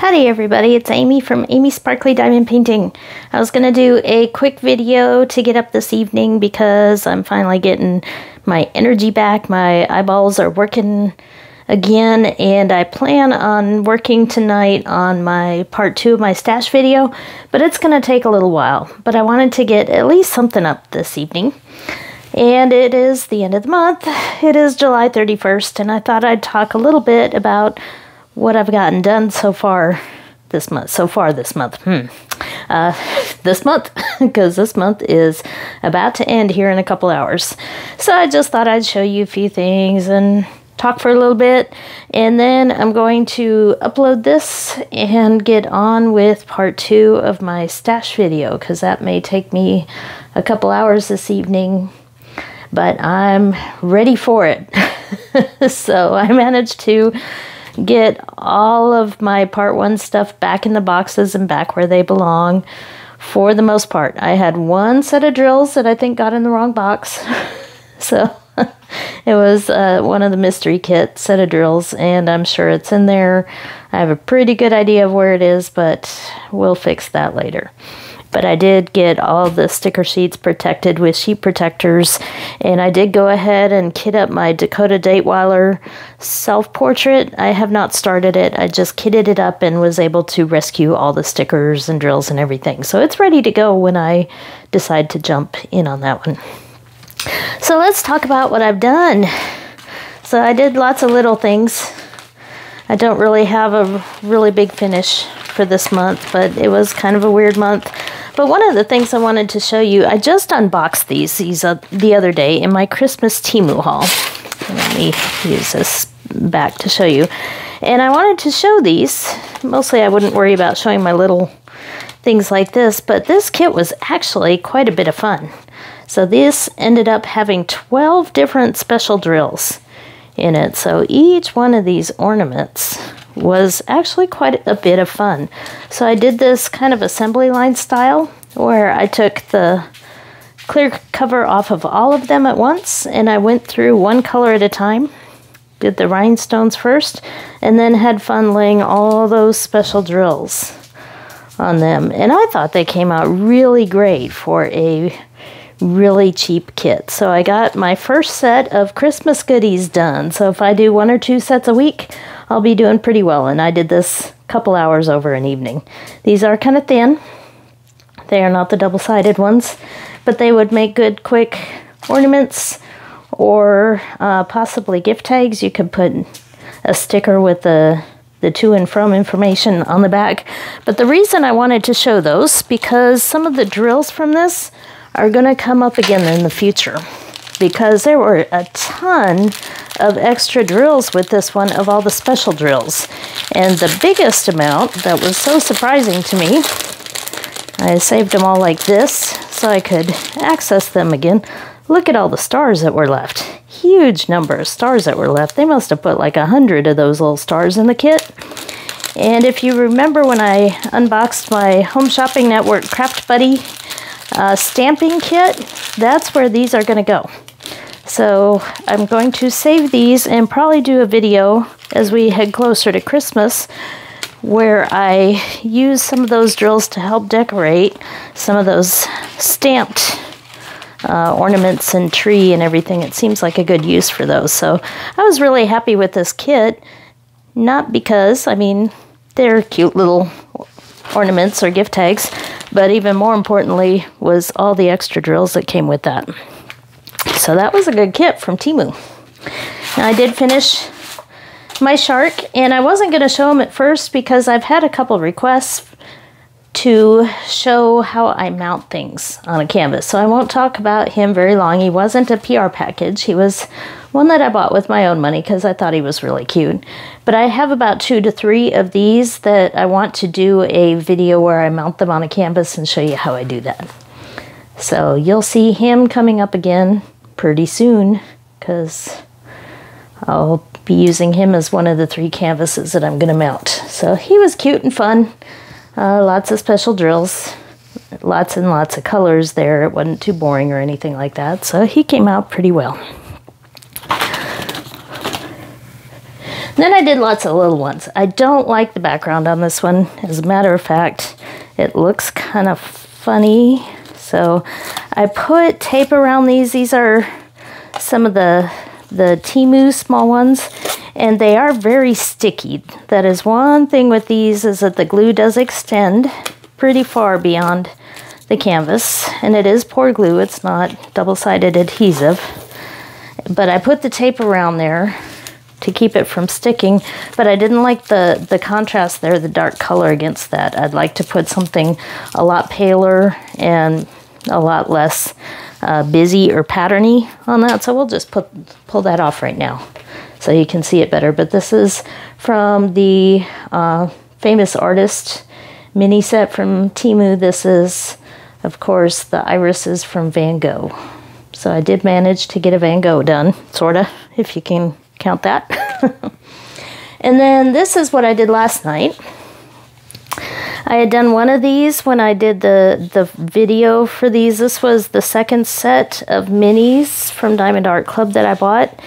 Howdy everybody, it's Amy from Amy Sparkly Diamond Painting. I was going to do a quick video to get up this evening because I'm finally getting my energy back. My eyeballs are working again, and I plan on working tonight on my part 2 of my stash video, but it's going to take a little while. But I wanted to get at least something up this evening. And it is the end of the month. It is July 31st, and I thought I'd talk a little bit about what I've gotten done so far this month. This month, because this month is about to end here in a couple hours. So I just thought I'd show you a few things and talk for a little bit, and then I'm going to upload this and get on with part 2 of my stash video, because that may take me a couple hours this evening, but I'm ready for it. So I managed to get all of my part 1 stuff back in the boxes and back where they belong for the most part. I had one set of drills that I think got in the wrong box. So it was one of the mystery kit set of drills, and I'm sure it's in there. I have a pretty good idea of where it is, but we'll fix that later. But I did get all the sticker sheets protected with sheet protectors, and I did go ahead and kit up my Dakota Dateweiler self-portrait. I have not started it. I just kitted it up and was able to rescue all the stickers and drills and everything. So it's ready to go when I decide to jump in on that one. So let's talk about what I've done. So I did lots of little things. I don't really have a really big finish for this month, but it was kind of a weird month. But one of the things I wanted to show you, I just unboxed these the other day in my Christmas Temu haul. Let me use this back to show you. And I wanted to show these. Mostly I wouldn't worry about showing my little things like this, but this kit was actually quite a bit of fun. So this ended up having 12 different special drills in it. So each one of these ornaments was actually quite a bit of fun. So I did this kind of assembly line style where I took the clear cover off of all of them at once, and I went through one color at a time, did the rhinestones first, and then had fun laying all those special drills on them. And I thought they came out really great for a really cheap kit. So I got my first set of Christmas goodies done. So if I do 1 or 2 sets a week, I'll be doing pretty well. And I did this a couple hours over an evening. These are kind of thin. They are not the double-sided ones, but they would make good quick ornaments or possibly gift tags. You could put a sticker with the to and from information on the back. But the reason I wanted to show those, because some of the drills from this are going to come up again in the future, because there were a ton of extra drills with this one, of all the special drills. And the biggest amount that was so surprising to me, I saved them all like this so I could access them again. Look at all the stars that were left. Huge number of stars that were left. They must have put like 100 of those little stars in the kit. And if you remember when I unboxed my Home Shopping Network Craft Buddy stamping kit, that's where these are going to go. So I'm going to save these and probably do a video as we head closer to Christmas where I use some of those drills to help decorate some of those stamped ornaments and tree and everything. It seems like a good use for those. So I was really happy with this kit, not because, I mean, they're cute little ornaments or gift tags, but even more importantly was all the extra drills that came with that. So that was a good kit from Temu. Now I did finish my shark, and I wasn't going to show him at first because I've had a couple requests to show how I mount things on a canvas. So I won't talk about him very long. He wasn't a PR package. He was one that I bought with my own money because I thought he was really cute. But I have about 2 to 3 of these that I want to do a video where I mount them on a canvas and show you how I do that. So you'll see him coming up again pretty soon, because I'll be using him as one of the 3 canvases that I'm going to mount. So he was cute and fun. Lots of special drills, lots and lots of colors there. It wasn't too boring or anything like that, so he came out pretty well. Then I did lots of little ones. I don't like the background on this one. As a matter of fact, it looks kind of funny. So I put tape around these. These are some of the Temu small ones, and they are very sticky. That is one thing with these, is that the glue does extend pretty far beyond the canvas, and it is pour glue. It's not double-sided adhesive. But I put the tape around there to keep it from sticking, but I didn't like the contrast there, the dark color against that. I'd like to put something a lot paler and a lot less busy or patterny on that, so we'll just pull that off right now so you can see it better. But this is from the Famous Artist mini set from Temu. This is, of course, the irises from Van Gogh. So I did manage to get a Van Gogh done, sorta, if you can count that. And then this is what I did last night. I had done one of these when I did the video for these. This was the second set of minis from Diamond Art Club that I bought.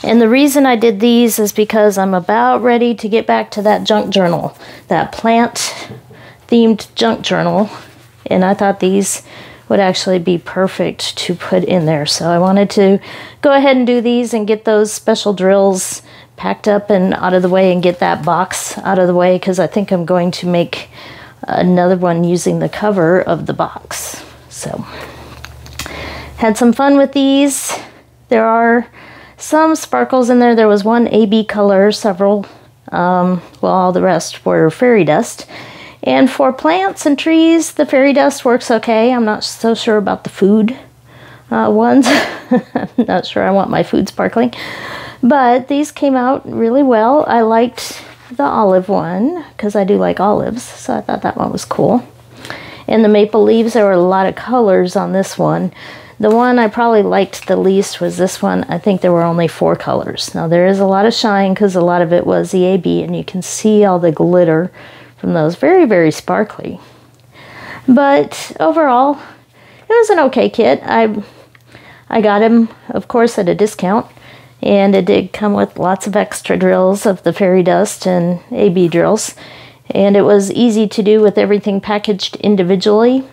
And the reason I did these is because I'm about ready to get back to that junk journal, that plant-themed junk journal. And I thought these would actually be perfect to put in there. So I wanted to go ahead and do these and get those special drills packed up and out of the way and get that box out of the way, because I think I'm going to make another one using the cover of the box. So had some fun with these. There are some sparkles in there. There was one AB color, several, well, all the rest were fairy dust. And for plants and trees, the fairy dust works okay. I'm not so sure about the food ones. I'm not sure I want my food sparkling. But these came out really well. I liked the olive one because I do like olives, so I thought that one was cool. And the maple leaves, there were a lot of colors on this one. The one I probably liked the least was this one. I think there were only 4 colors. Now there is a lot of shine because a lot of it was the AB, and you can see all the glitter from those. Very, very sparkly. But overall, it was an okay kit. I got him, of course, at a discount. And it did come with lots of extra drills of the fairy dust and AB drills. And it was easy to do with everything packaged individually.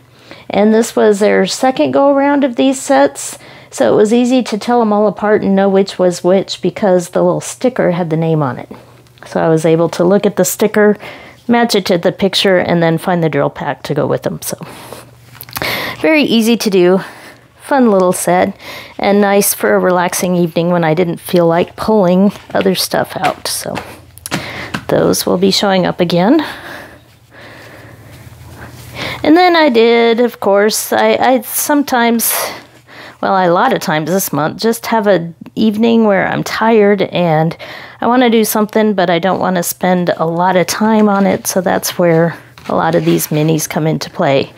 And this was their second go-around of these sets. So it was easy to tell them all apart and know which was which because the little sticker had the name on it. So I was able to look at the sticker, match it to the picture, and then find the drill pack to go with them. So very easy to do. Fun little set, and nice for a relaxing evening when I didn't feel like pulling other stuff out. So those will be showing up again. And then I did, of course, I sometimes, well, a lot of times this month, just have an evening where I'm tired and I want to do something, but I don't want to spend a lot of time on it. So that's where a lot of these minis come into play.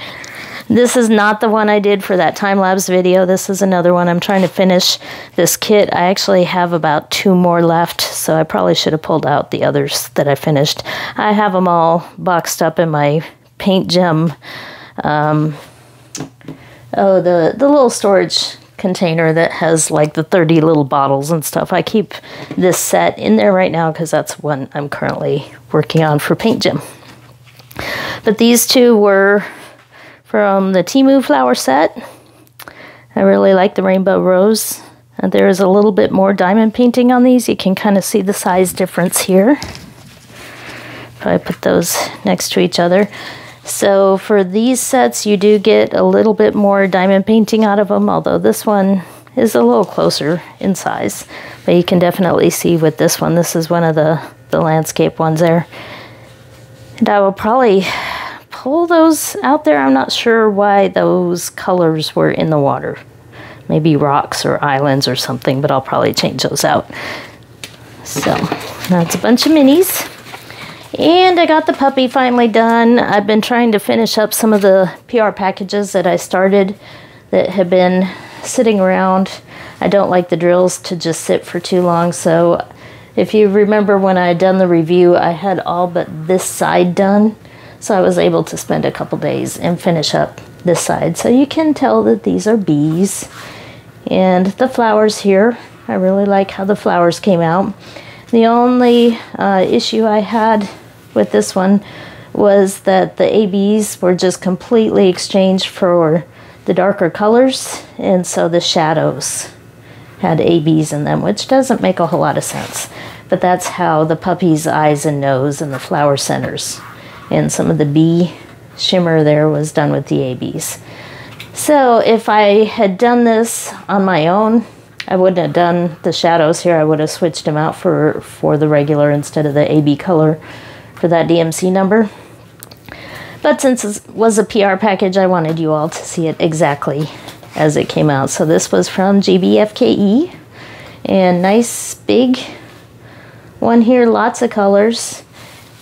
This is not the one I did for that time-lapse video. This is another one. I'm trying to finish this kit. I actually have about 2 more left, so I probably should have pulled out the others that I finished. I have them all boxed up in my Paint Gem, the little storage container that has like the 30 little bottles and stuff. I keep this set in there right now because that's one I'm currently working on for Paint Gem. But these 2 were from the Temu flower set. I really like the Rainbow Rose. And there is a little bit more diamond painting on these. You can kind of see the size difference here. If I put those next to each other. So for these sets, you do get a little bit more diamond painting out of them, although this one is a little closer in size. But you can definitely see with this one, this is one of the landscape ones there. And I will probably pull those out there. I'm not sure why those colors were in the water. Maybe rocks or islands or something, but I'll probably change those out. So that's a bunch of minis. And I got the puppy finally done. I've been trying to finish up some of the PR packages that I started that have been sitting around. I don't like the drills to just sit for too long, so if you remember when I had done the review, I had all but this side done. So I was able to spend a couple days and finish up this side. So you can tell that these are bees. And the flowers here, I really like how the flowers came out. The only issue I had with this one was that the ABs were just completely exchanged for the darker colors, and so the shadows had ABs in them, which doesn't make a whole lot of sense. But that's how the puppy's eyes and nose and the flower centers and some of the bee shimmer there was done with the ABs. So if I had done this on my own, I wouldn't have done the shadows here. I would have switched them out for the regular instead of the AB color for that DMC number. But since it was a PR package, I wanted you all to see it exactly as it came out. So this was from GBFKE, and nice big one here, lots of colors.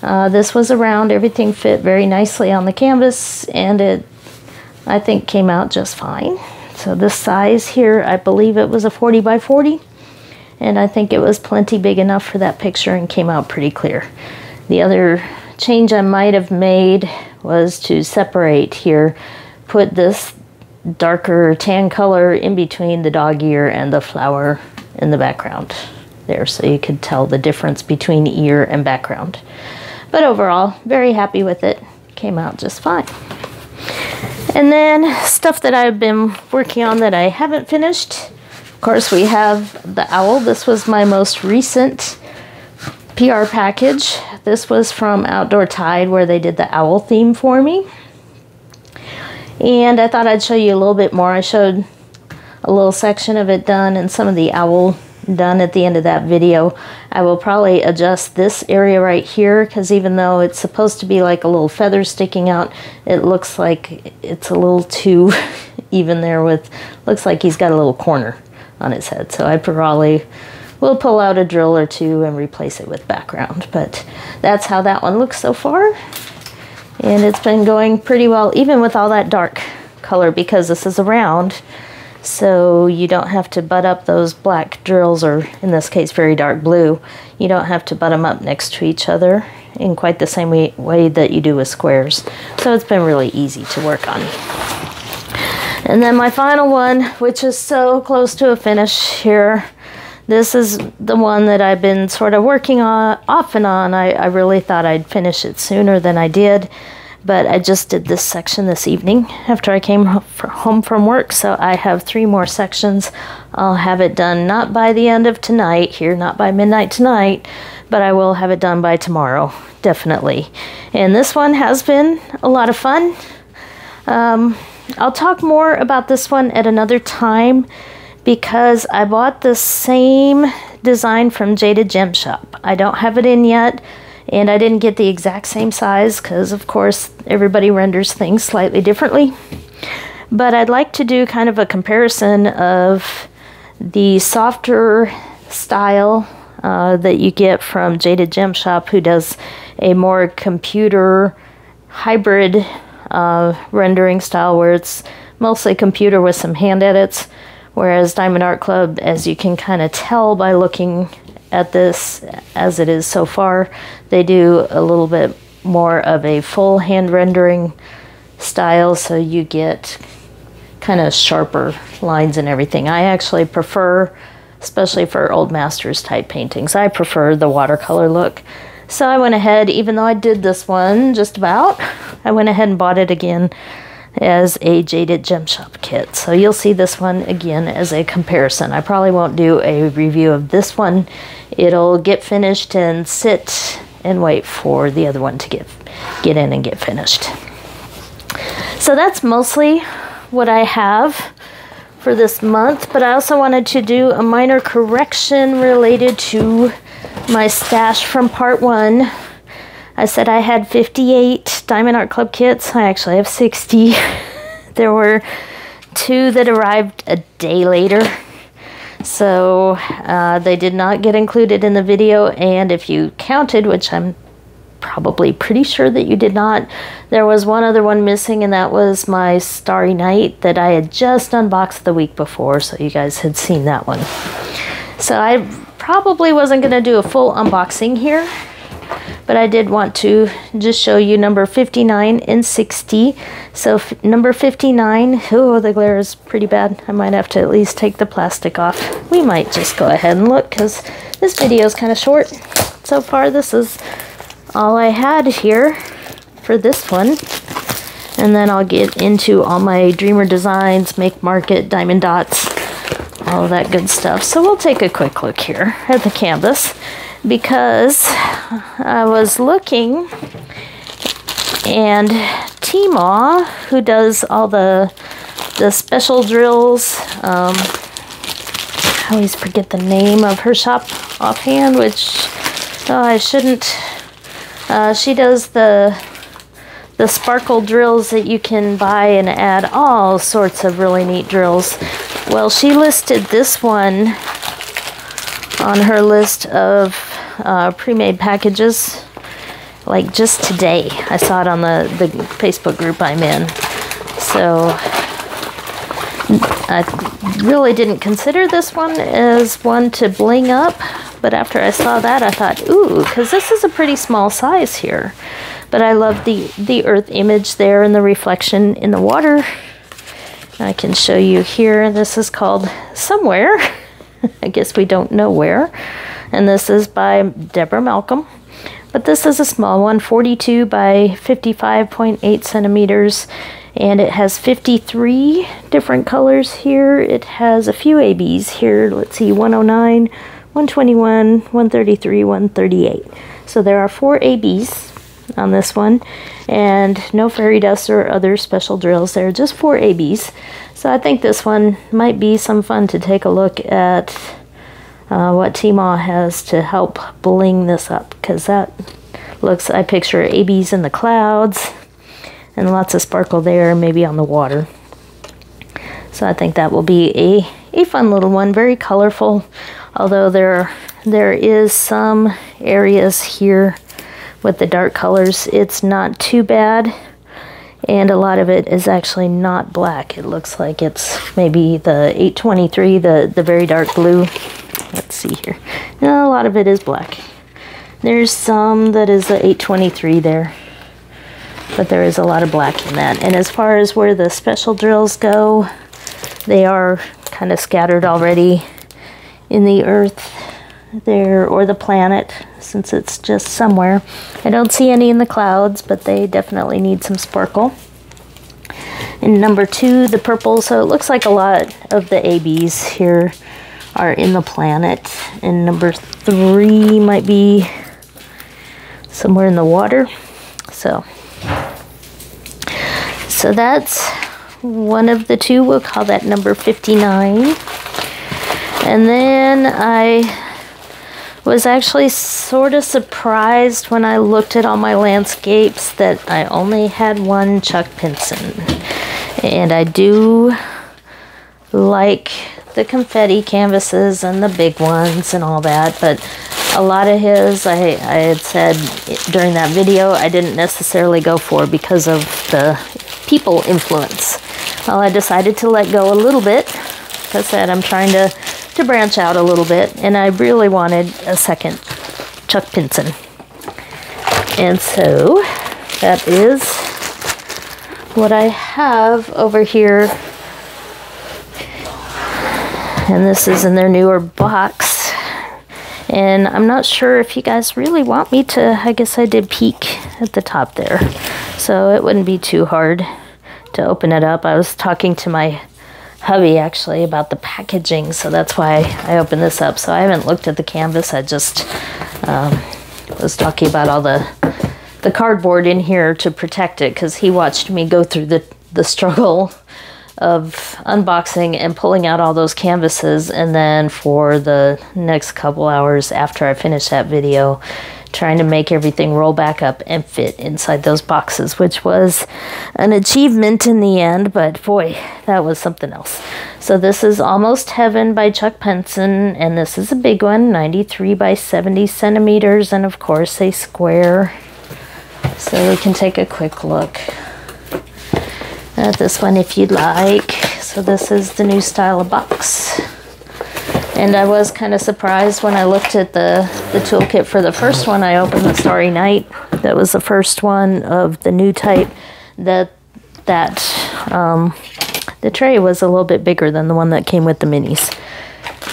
This was a round, everything fit very nicely on the canvas, and it, I think, came out just fine. So this size here, I believe it was a 40 by 40, and I think it was plenty big enough for that picture and came out pretty clear. The other change I might have made was to separate here, put this darker tan color in between the dog ear and the flower in the background there, so you could tell the difference between ear and background. But overall, very happy with it. Came out just fine. And then stuff that I've been working on that I haven't finished. Of course, we have the owl. This was my most recent PR package. This was from Outdoor Tide, where they did the owl theme for me. And I thought I'd show you a little bit more. I showed a little section of it done and some of the owl done at the end of that video. I will probably adjust this area right here, because even though it's supposed to be like a little feather sticking out, it looks like it's a little too even there with, looks like he's got a little corner on his head. So I probably will pull out a drill or two and replace it with background. But that's how that one looks so far. And it's been going pretty well, even with all that dark color, because this is a round. So you don't have to butt up those black drills, or in this case very dark blue. You don't have to butt them up next to each other in quite the same way that you do with squares. So it's been really easy to work on. And then my final one, which is so close to a finish here. This is the one that I've been sort of working on off and on. I really thought I'd finish it sooner than I did. But I just did this section this evening after I came home from work, so I have 3 more sections. I'll have it done not by the end of tonight here, not by midnight tonight, but I will have it done by tomorrow, definitely. And this one has been a lot of fun. I'll talk more about this one at another time, because I bought the same design from Jaded Gem Shop. I don't have it in yet. And I didn't get the exact same size because, of course, everybody renders things slightly differently. But I'd like to do kind of a comparison of the softer style that you get from Jaded Gem Shop, who does a more computer hybrid rendering style where it's mostly computer with some hand edits. Whereas Diamond Art Club, as you can kind of tell by looking at this as it is so far, they do a little bit more of a full hand rendering style, so you get kind of sharper lines and everything. I actually prefer, especially for old masters type paintings, I prefer the watercolor look. So I went ahead, even though I did this one just about, I went ahead and bought it again as a Jaded Gem Shop kit. So you'll see this one again as a comparison. I probably won't do a review of this one. It'll get finished and sit and wait for the other one to get in and get finished. So that's mostly what I have for this month, but I also wanted to do a minor correction related to my stash from part 1. I said I had 58 Diamond Art Club kits. I actually have 60. There were 2 that arrived a day later, so they did not get included in the video. And if you counted, which I'm probably pretty sure that you did not, there was one other one missing, and that was my Starry Night that I had just unboxed the week before, so you guys had seen that one. So I probably wasn't going to do a full unboxing here, but I did want to just show you number 59 and 60. So number 59, oh, the glare is pretty bad. I might have to at least take the plastic off. We might just go ahead and look because this video is kind of short. So far, this is all I had here for this one. And then I'll get into all my Dreamer Designs, Make Market, Diamond Dots, all of that good stuff. So we'll take a quick look here at the canvas because I was looking, and Tmall, who does all the special drills, I always forget the name of her shop offhand, which I shouldn't. She does the sparkle drills that you can buy and add all sorts of really neat drills. Well, she listed this one on her list of pre-made packages like just today. I saw it on the Facebook group I'm in. So I really didn't consider this one as one to bling up, but after I saw that I thought, ooh, because this is a pretty small size here. But I love the earth image there and the reflection in the water. I can show you here. This is called Somewhere. I guess we don't know where. And this is by Deborah Malcolm. But this is a small one, 42 by 55.8 centimeters. And it has 53 different colors here. It has a few ABs here. Let's see, 109, 121, 133, 138. So there are 4 ABs on this one, and no fairy dust or other special drills there, just 4 ABs. So I think this one might be some fun to take a look at what Tmall has to help bling this up, because that looks, I picture ABs in the clouds and lots of sparkle there, maybe on the water. So I think that will be a fun little one, very colorful, although there is some areas here with the dark colors. It's not too bad, and a lot of it is actually not black. It looks like it's maybe the 823, the very dark blue. Let's see here. No, a lot of it is black. There's some that is the 823 there, but there is a lot of black in that. And as far as where the special drills go, they are kind of scattered already in the earth there, or the planet, since it's just somewhere. I don't see any in the clouds, but they definitely need some sparkle. And number 2, the purple, so it looks like a lot of the ABs here are in the planet. And number 3 might be somewhere in the water. So that's one of the 2. We'll call that number 59. And then I was actually sort of surprised when I looked at all my landscapes that I only had one Chuck Pinson. And I do like the confetti canvases and the big ones and all that, but a lot of his, I had said during that video, I didn't necessarily go for because of the people influence. Well, I decided to let go a little bit. Like I said, I'm trying to branch out a little bit, and I really wanted a second Chuck Pinson. And so that is what I have over here. And this is in their newer box. And I'm not sure if you guys really want me to, I guess I did peek at the top there. So it wouldn't be too hard to open it up. I was talking to my hubby actually about the packaging, so that's why I opened this up. So I haven't looked at the canvas. I just was talking about all the cardboard in here to protect it, because he watched me go through the struggle of unboxing and pulling out all those canvases, and then for the next couple hours after I finished that video, trying to make everything roll back up and fit inside those boxes, which was an achievement in the end, but boy, that was something else. So this is Almost Heaven by Chuck Pinson, and this is a big one, 93 by 70 centimeters, and of course a square. So we can take a quick look at this one if you'd like. So this is the new style of box. And I was kind of surprised when I looked at the toolkit for the first one. I opened the Starry Night. That was the first one of the new type. The tray was a little bit bigger than the one that came with the minis.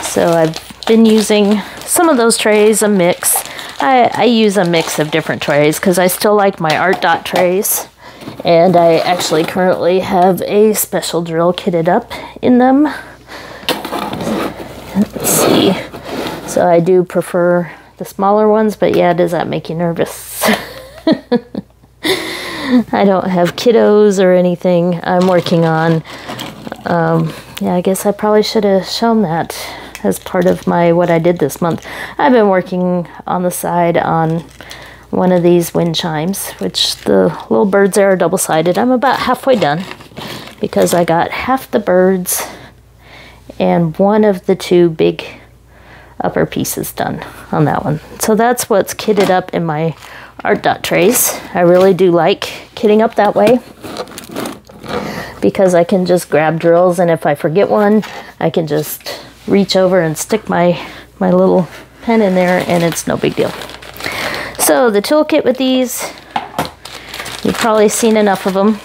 So I've been using some of those trays, a mix. I use a mix of different trays because I still like my Art Dot trays. And I actually currently have a special drill kitted up in them. Let's see. So I do prefer the smaller ones, but yeah, does that make you nervous? I don't have kiddos or anything I'm working on. Yeah, I guess I probably should have shown that as part of what I did this month. I've been working on the side on one of these wind chimes, which the little birds there are double-sided. I'm about halfway done because I got half the birds and one of the two big upper pieces done on that one. So that's what's kitted up in my Art Dot trays. I really do like kitting up that way because I can just grab drills, and if I forget one, I can just reach over and stick my little pen in there, and it's no big deal. So the toolkit with these, you've probably seen enough of them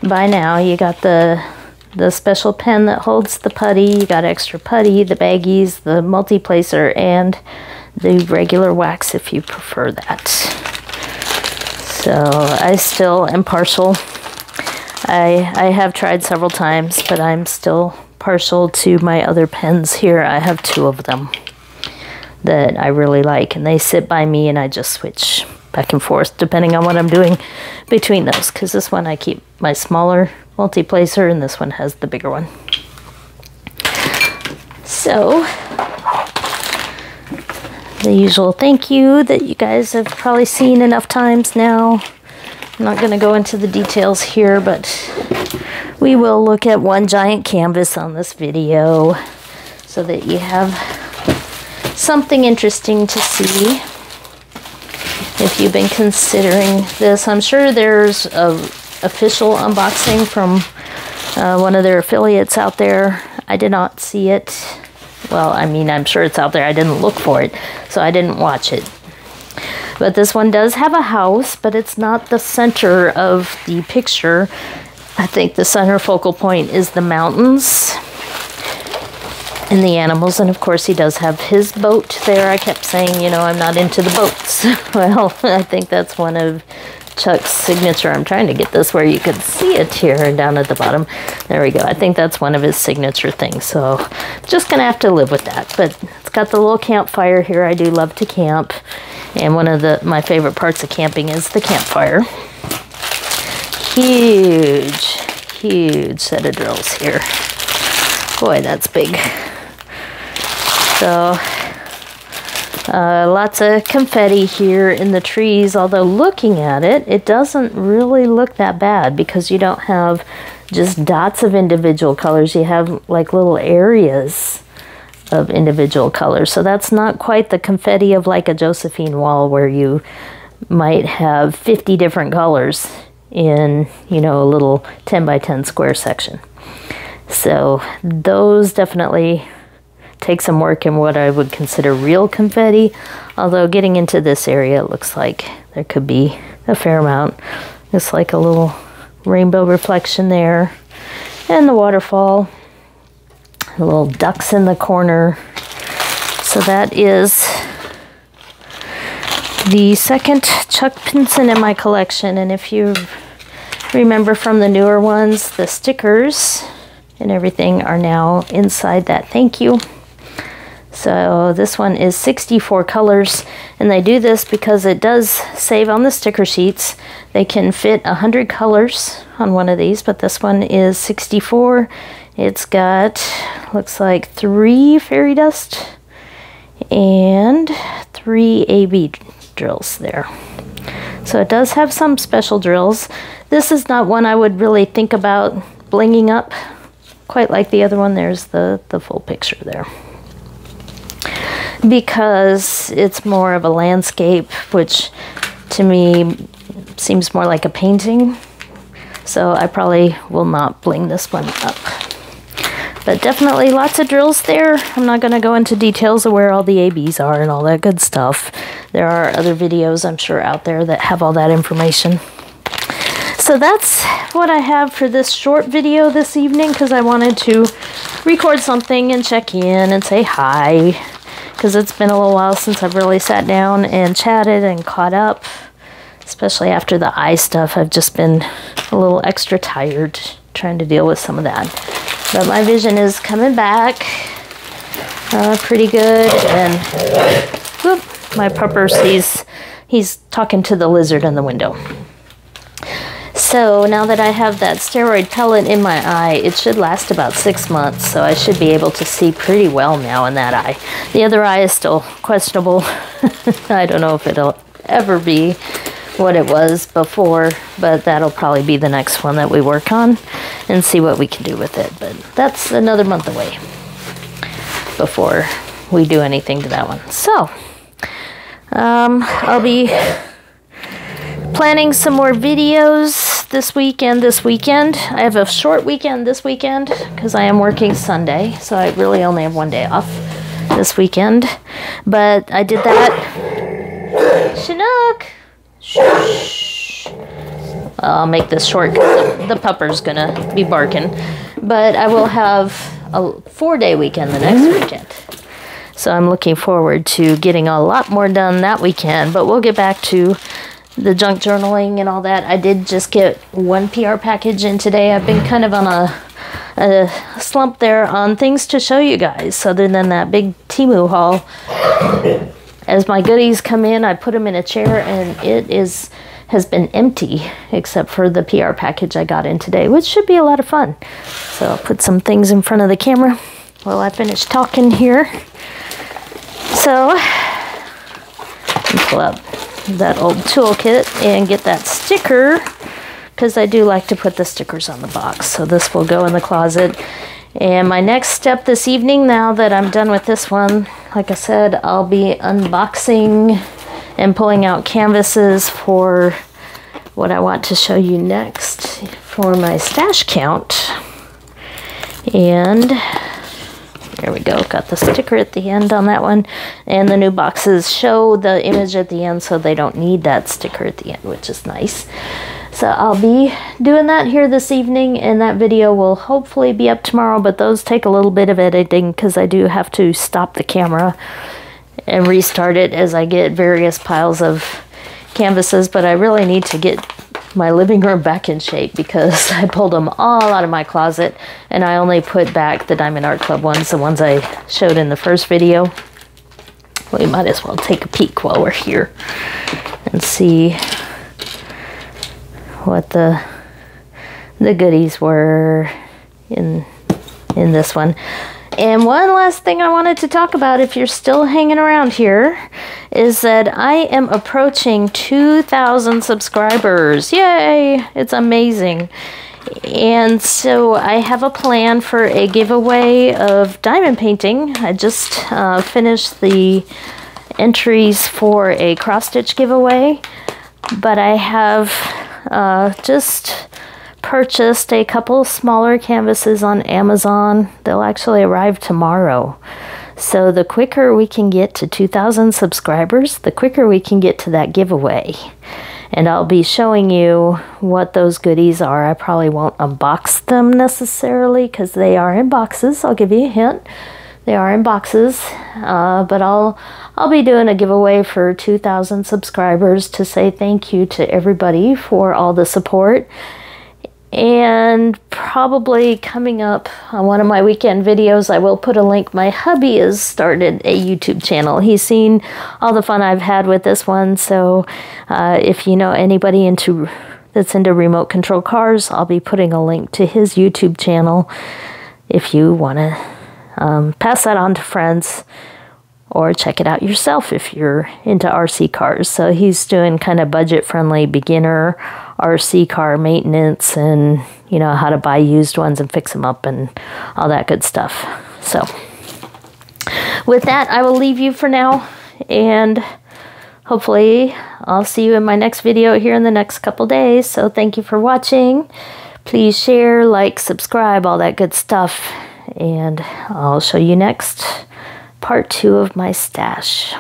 by now. You got the special pen that holds the putty, you got extra putty, the baggies, the multi-placer, and the regular wax if you prefer that. So I still am partial. I have tried several times, but I'm still partial to my other pens here. I have two of them that I really like, and they sit by me, and I just switch back and forth depending on what I'm doing between those, because this one I keep my smaller multi-placer and this one has the bigger one. So the usual thank you that you guys have probably seen enough times now. I'm not going to go into the details here, but we will look at one giant canvas on this video so that you have something interesting to see if you've been considering this. I'm sure there's a official unboxing from one of their affiliates out there. I did not see it. Well, I mean, I'm sure it's out there. I didn't look for it, so I didn't watch it. But this one does have a house, but it's not the center of the picture. I think the center focal point is the mountains and the animals, and of course he does have his boat there. I kept saying, you know, I'm not into the boats. Well, I think that's one of Chuck's signature. I'm trying to get this where you could see it here and down at the bottom. There we go. I think that's one of his signature things, so just gonna have to live with that. But it's got the little campfire here. I do love to camp, and one of my favorite parts of camping is the campfire. Huge set of drills here. Boy, that's big. So lots of confetti here in the trees, although looking at it, it doesn't really look that bad because you don't have just dots of individual colors. You have like little areas of individual colors. So that's not quite the confetti of like a Josephine wall where you might have 50 different colors in, you know, a little 10 by 10 square section. So those definitely take some work in what I would consider real confetti, although getting into this area, it looks like there could be a fair amount. It's like a little rainbow reflection there, and the waterfall, the little ducks in the corner. So that is the second Chuck Pinson in my collection, and if you remember from the newer ones, the stickers and everything are now inside that thank you. So this one is 64 colors, and they do this because it does save on the sticker sheets. They can fit 100 colors on one of these, but this one is 64. It's got, looks like 3 fairy dust and 3 AB drills there. So it does have some special drills. This is not one I would really think about blinging up quite like the other one. There's the full picture there, because it's more of a landscape, which to me seems more like a painting. So I probably will not bling this one up. But definitely lots of drills there. I'm not going to go into details of where all the ABs are and all that good stuff. There are other videos, I'm sure, out there that have all that information. So that's what I have for this short video this evening, because I wanted to record something and check in and say hi, because it's been a little while since I've really sat down and chatted and caught up, especially after the eye stuff. I've just been a little extra tired trying to deal with some of that. But my vision is coming back pretty good. And whoop, my puppers, he's talking to the lizard in the window. So now that I have that steroid pellet in my eye, it should last about 6 months. So I should be able to see pretty well now in that eye. The other eye is still questionable. I don't know if it'll ever be what it was before, but that'll probably be the next one that we work on and see what we can do with it. But that's another month away before we do anything to that one. So I'll be planning some more videos this week and this weekend. I have a short weekend this weekend because I am working Sunday, so I really only have one day off this weekend. But I did that. Chinook! Shh. I'll make this short because the pupper's gonna be barking. But I will have a 4-day weekend the next weekend. So I'm looking forward to getting a lot more done that weekend. But we'll get back to the junk journaling and all that. I did just get one PR package in today. I've been kind of on a slump there on things to show you guys, other than that big Temu haul. As my goodies come in, I put them in a chair, and it has been empty except for the PR package I got in today, which should be a lot of fun. So I'll put some things in front of the camera while I finish talking here. So I'll pull up that old toolkit and get that sticker, because I do like to put the stickers on the box. So this will go in the closet. And my next step this evening, now that I'm done with this one, like I said, I'll be unboxing and pulling out canvases for what I want to show you next for my stash count. And there we go, got the sticker at the end on that one. And the new boxes show the image at the end, so they don't need that sticker at the end, which is nice. So I'll be doing that here this evening, and that video will hopefully be up tomorrow, but those take a little bit of editing because I do have to stop the camera and restart it as I get various piles of canvases. But I really need to get my living room back in shape because I pulled them all out of my closet, and I only put back the Diamond Art Club ones, the ones I showed in the first video. We might as well take a peek while we're here and see what the goodies were in this one. And one last thing I wanted to talk about, if you're still hanging around here, is that I am approaching 2,000 subscribers. Yay! It's amazing. And so I have a plan for a giveaway of diamond painting. I just finished the entries for a cross-stitch giveaway, but I have just purchased a couple smaller canvases on Amazon. They'll actually arrive tomorrow. So the quicker we can get to 2,000 subscribers, the quicker we can get to that giveaway. And I'll be showing you what those goodies are. I probably won't unbox them necessarily because they are in boxes. I'll give you a hint. They are in boxes, but I'll be doing a giveaway for 2,000 subscribers to say thank you to everybody for all the support. And probably coming up on one of my weekend videos, I will put a link. My hubby has started a YouTube channel. He's seen all the fun I've had with this one. So if you know anybody that's into remote control cars, I'll be putting a link to his YouTube channel if you want to pass that on to friends, or check it out yourself if you're into RC cars. So he's doing kind of budget-friendly beginner RC car maintenance, and you know, how to buy used ones and fix them up and all that good stuff. So with that, I will leave you for now, and hopefully I'll see you in my next video here in the next couple days. So thank you for watching. Please share, like, subscribe, all that good stuff. and I'll show you next part 2 of my stash.